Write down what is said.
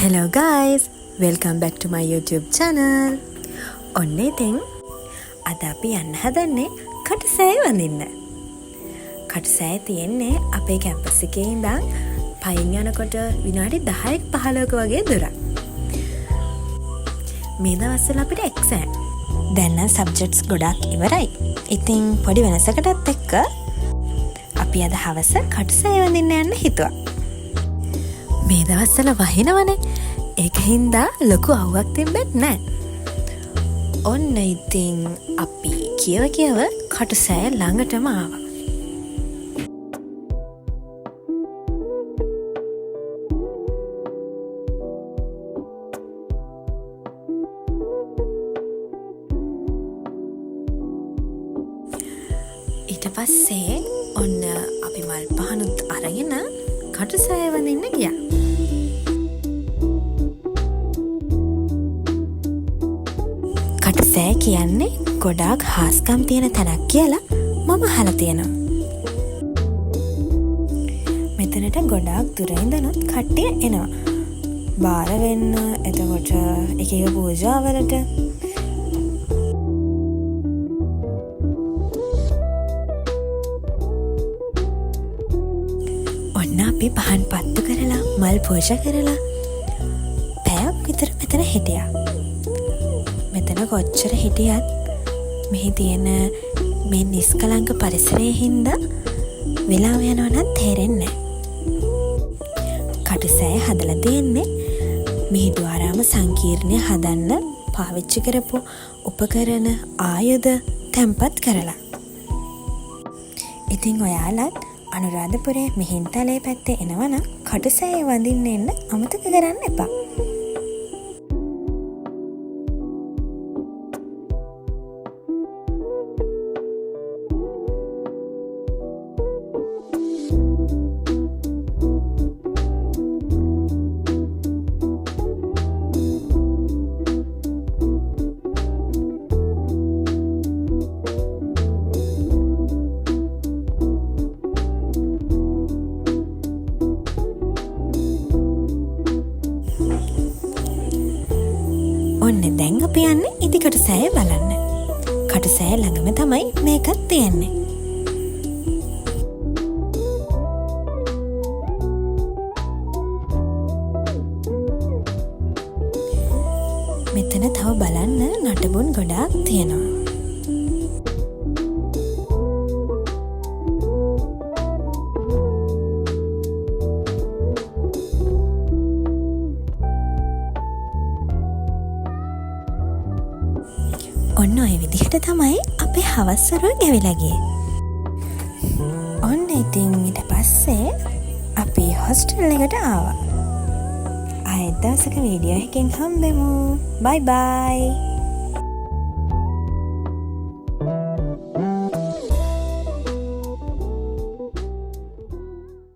Hello guys, welcome back to my YouTube channel. ඔන්න ඉතින් අද අපි යන්න හදන්නේ කටුසෑය වඳින්න. කටුසෑය තියෙන්නේ අපේ කැම්පස් එකේ ඉඳන් පයින් යනකොට විනාඩි 10ක 15ක වගේ දුරක්. මේ දවස්වල අපිට එක්සෑම්. දැන් නම් සබ්ජෙක්ට්ස් ගොඩක් ඉවරයි. ඉතින් පොඩි වෙනසකටත් එක්ක අපි අද හවස කටුසෑය වඳින්න යන්න හිතුවා. මේ දවස්වල වහිනවනේ. ඒක හින්දා ලොකු අවුවක් තිබ්බෙත් නෑ. ඔන්න ඉතින් අපි කියව කටුසෑය ළඟටම ආවා. ඊට පස්සේ ඔන්න අපි මල් පහනුත් අරගෙන කටුසෑය වඳින්න ගියා. කටුසෑය කියන්නේ ගොඩාක් හාස්කම් තියෙන තැනක් කියලා මම අහලා තියෙනවා. මෙතනට ගොඩාක් දුර ඉඳනුත් කට්ටිය එනවා. බාර වෙන්න, එතකොට එක එක පූජාවලට. ඔන්න අපි පහන් පත්තු කරලා මල් පූජා කරලා පැයක් විතර මෙතන හිටියා. මෙතන කොච්චර හිටියත් මෙහි තියෙන මේ නිස්කලංක පරිසරයේ හින්දා වෙලාව යනවා නම් තේරෙන්නේ නැහැ. කටුසෑය හදලා තියෙන්නේ මිහිඳුආරාම සංකීර්ණය හදන්න පාවිච්චි කරපු උපකරණ ආයුධ තැන්පත් කරලා. ඉතින් ඔයාලත් අනුරාධපුරේ මිහින්තලේ පැත්තේ එනවනම් කටුසෑය වඳින්න එන්න අමතක කරන්න එපා. ඔන්න දැන් අපි යන්නේ ඉදි කටුසෑය බලන්න. කටුසෑය ළඟම තමයි මේකත් තියෙන්නේ. මෙතන තව බලන්න නටබුන් ගොඩාක් තියෙනවා. ඔන්න ඔය විදිහට තමයි අපේ හවස්වරුව ගෙවිලා ගියේ. ඔන්න ඉතින් ඊට පස්සේ අපි හොස්ටල් එකට ආවා. ආයෙත් දවසක වීඩියෝ එකකින් හම්බෙමු. බයි බයි.